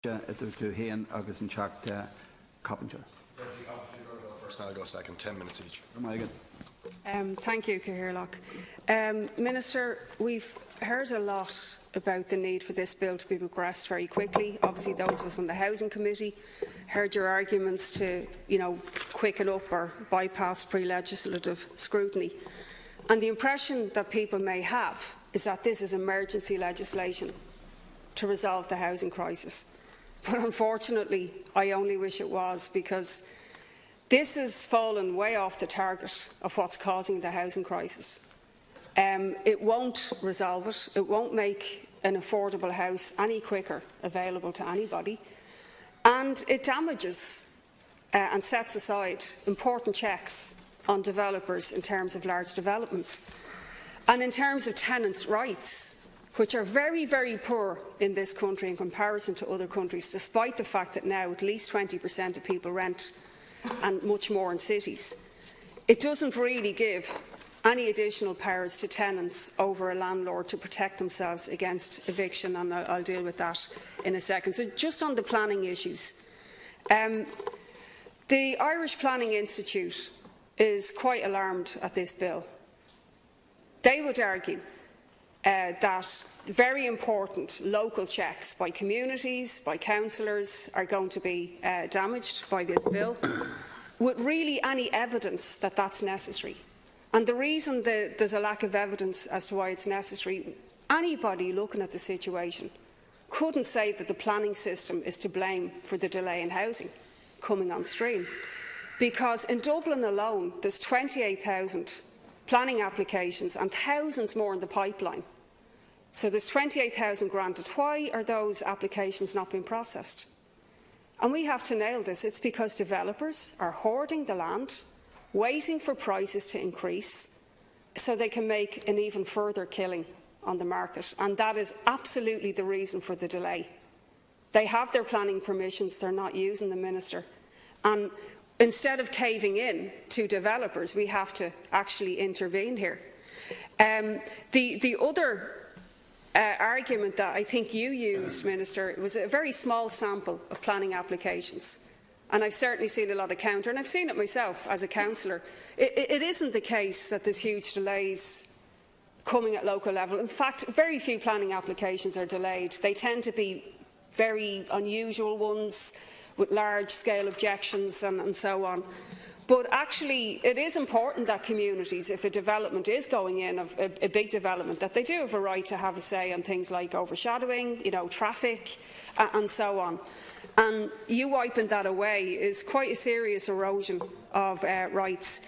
to Hain agus an Chart Coppinger. First, I'll go second. 10 minutes each. Thank you, Cathaoirleach. Minister, we've heard a lot about the need for this bill to be progressed very quickly. Obviously, those of us on the Housing Committee heard your arguments to, quicken up or bypass pre-legislative scrutiny. And the impression that people may have is that this is emergency legislation to resolve the housing crisis. But unfortunately, I only wish it was, because this has fallen way off the target of what's causing the housing crisis. It won't resolve it. It won't make an affordable house any quicker available to anybody. And it damages and sets aside important checks on developers in terms of large developments. And in terms of tenants' rights, which are very, very poor in this country in comparison to other countries, despite the fact that now at least 20% of people rent, and much more in cities. It doesn't really give any additional powers to tenants over a landlord to protect themselves against eviction, and I'll deal with that in a second. So just on the planning issues, the Irish Planning Institute is quite alarmed at this bill. They would argue that very important local checks by communities, by councillors, are going to be damaged by this bill, with really any evidence that that's necessary. And the reason that there's a lack of evidence as to why it's necessary, anybody looking at the situation couldn't say that the planning system is to blame for the delay in housing coming on stream. Because in Dublin alone, there's 28,000 planning applications and thousands more in the pipeline. So there's 28,000 granted. Why are those applications not being processed? And we have to nail this. It's because developers are hoarding the land, waiting for prices to increase so they can make an even further killing on the market. And that is absolutely the reason for the delay. They have their planning permissions, they're not using them, Minister. And instead of caving in to developers, we have to actually intervene here. The other argument that I think you used, Minister, was a very small sample of planning applications. And I've certainly seen a lot of counter, and I've seen it myself as a councillor. It isn't the case that there's huge delays coming at local level. In fact, very few planning applications are delayed. They tend to be very unusual ones with large-scale objections and so on. But actually, it is important that communities, if a development is going in, a big development, that they do have a right to have a say on things like overshadowing, traffic, and so on. And you wiping that away is quite a serious erosion of rights.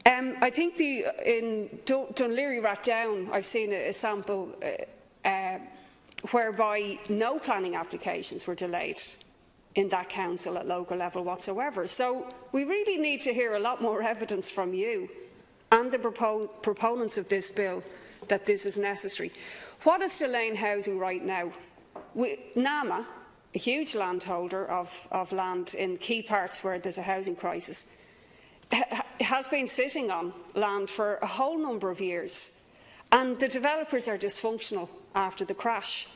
I think in Dunleary Rathdown, I've seen a sample whereby no planning applications were delayed in that council at local level whatsoever. So we really need to hear a lot more evidence from you and the proponents of this bill that this is necessary. What is delaying housing right now? NAMA, a huge landholder of land in key parts where there's a housing crisis, has been sitting on land for a whole number of years, and the developers are dysfunctional after the crash.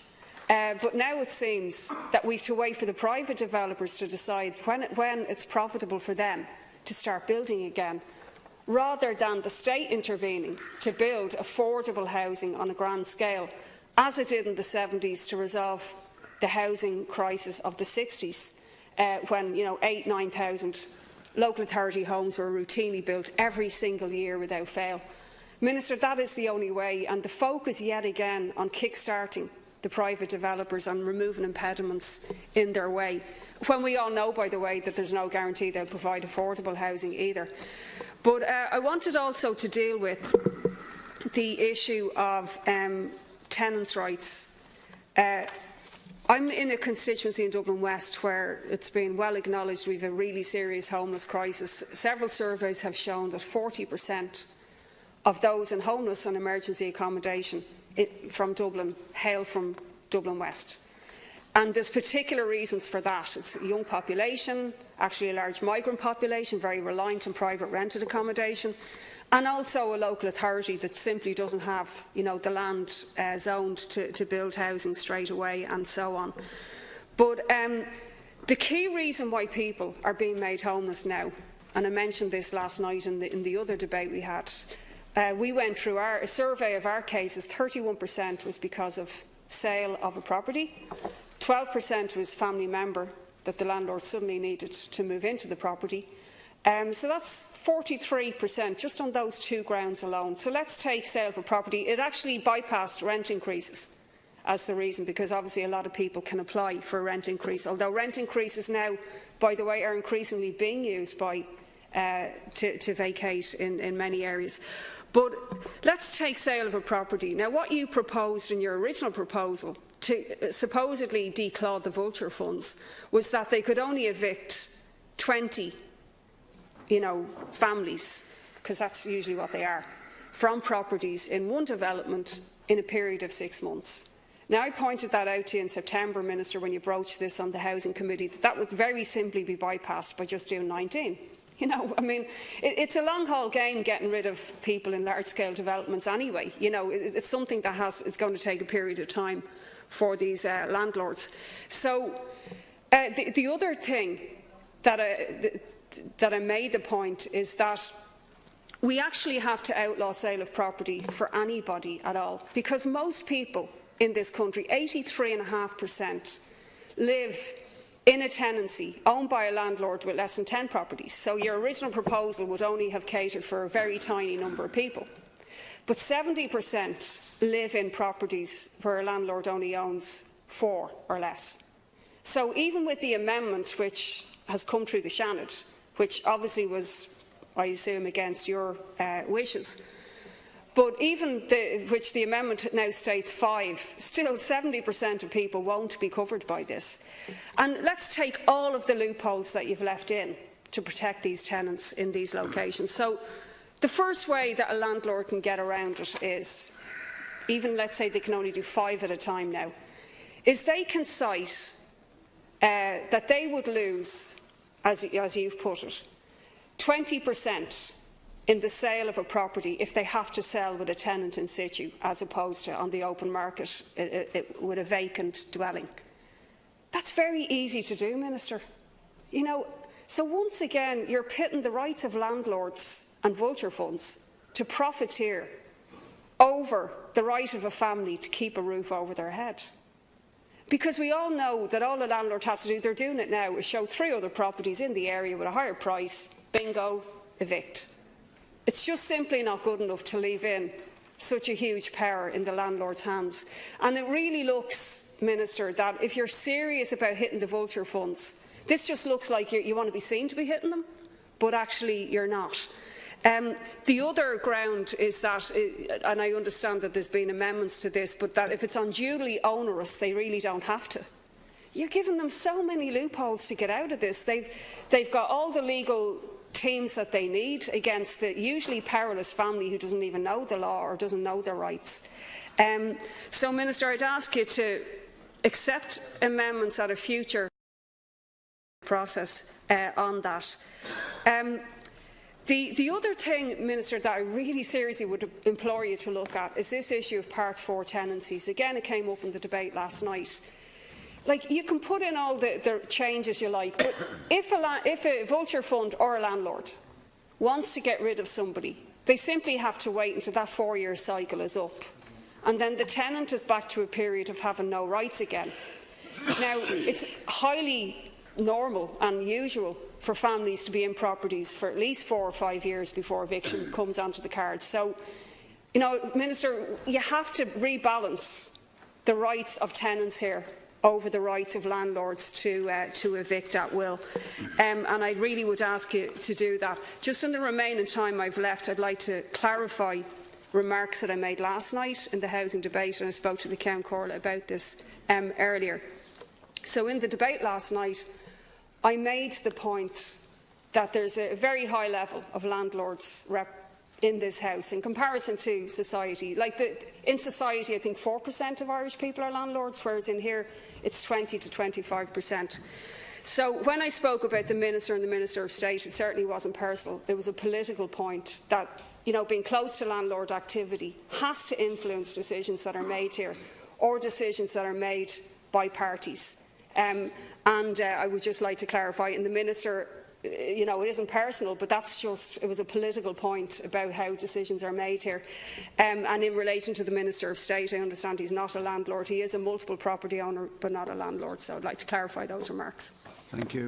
But now it seems that we have to wait for the private developers to decide when it's profitable for them to start building again, rather than the state intervening to build affordable housing on a grand scale, as it did in the 70s to resolve the housing crisis of the 60s, when 8,000–9,000 local authority homes were routinely built every single year without fail. Minister, that is the only way, and the focus yet again on kick-starting the private developers and removing impediments in their way, when we all know, by the way, that there's no guarantee they'll provide affordable housing either. But I wanted also to deal with the issue of tenants' rights. I'm in a constituency in Dublin West where it's been well acknowledged we have a really serious homeless crisis. Several surveys have shown that 40% of those in homeless and emergency accommodation from Dublin hail from Dublin West. And there's particular reasons for that. It's a young population, actually a large migrant population, very reliant on private rented accommodation, and also a local authority that simply doesn't have the land zoned to build housing straight away, and so on. But the key reason why people are being made homeless now, and I mentioned this last night in the other debate we had, we went through a survey of our cases. 31% was because of sale of a property, 12% was family member that the landlord suddenly needed to move into the property. So that's 43% just on those two grounds alone. So let's take sale of a property. It actually bypassed rent increases as the reason, because obviously a lot of people can apply for a rent increase, although rent increases now, by the way, are increasingly being used by, to vacate in many areas. But let's take sale of a property. Now, what you proposed in your original proposal to supposedly declaw the vulture funds was that they could only evict 20 families, because that's usually what they are, from properties in one development in a period of 6 months. Now, I pointed that out to you in September, Minister, when you broached this on the Housing Committee, that would very simply be bypassed by just doing 19. I mean, it's a long-haul game getting rid of people in large-scale developments anyway. It's something that it's going to take a period of time for these landlords. So the other thing that I made the point is that we actually have to outlaw sale of property for anybody at all, because most people in this country, 83.5%, live in a tenancy owned by a landlord with less than 10 properties. So your original proposal would only have catered for a very tiny number of people. But 70% live in properties where a landlord only owns 4 or less. So even with the amendment which has come through the Shannon, which obviously was, I assume, against your wishes, but even which the amendment now states 5, still 70% of people won't be covered by this. And let's take all of the loopholes that you've left in to protect these tenants in these locations. So the first way that a landlord can get around it is, even let's say they can only do 5 at a time now, is they can cite that they would lose, as you've put it, 20% in the sale of a property if they have to sell with a tenant in situ, as opposed to on the open market with a vacant dwelling. That's very easy to do, Minister. So once again, you're pitting the rights of landlords and vulture funds to profiteer over the right of a family to keep a roof over their head. Because we all know that all a landlord has to do, they're doing it now, is show 3 other properties in the area with a higher price, bingo, evict. It's just simply not good enough to leave in such a huge power in the landlord's hands. And it really looks, Minister, that if you're serious about hitting the vulture funds, this just looks like you want to be seen to be hitting them, but actually you're not. The other ground is that, and I understand that there's been amendments to this, but that if it's unduly onerous, they really don't have to. You're giving them so many loopholes to get out of this. They've got all the legal teams that they need against the usually powerless family who doesn't even know the law or doesn't know their rights. So, Minister, I'd ask you to accept amendments at a future process on that. The other thing, Minister, that I really seriously would implore you to look at is this issue of Part 4 tenancies. Again, it came up in the debate last night. Like, you can put in all the changes you like, but if a vulture fund or a landlord wants to get rid of somebody, they simply have to wait until that 4-year cycle is up. And then the tenant is back to a period of having no rights again. Now, it's highly normal and usual for families to be in properties for at least 4 or 5 years before eviction comes onto the cards. So, Minister, you have to rebalance the rights of tenants here over the rights of landlords to evict at will. And I really would ask you to do that. Just in the remaining time I've left, I'd like to clarify remarks that I made last night in the housing debate, and I spoke to the Count Corla about this earlier. So in the debate last night, I made the point that there's a very high level of landlords in this House in comparison to society. In society, I think 4% of Irish people are landlords, whereas in here it's 20 to 25%. So when I spoke about the Minister and the Minister of State, it certainly wasn't personal. It was a political point that being close to landlord activity has to influence decisions that are made here, or decisions that are made by parties. I would just like to clarify, and the Minister, you know, it isn't personal, but that's just, it was a political point about how decisions are made here. And in relation to the Minister of State, I understand he's not a landlord. He is a multiple property owner, but not a landlord. So I'd like to clarify those remarks. Thank you.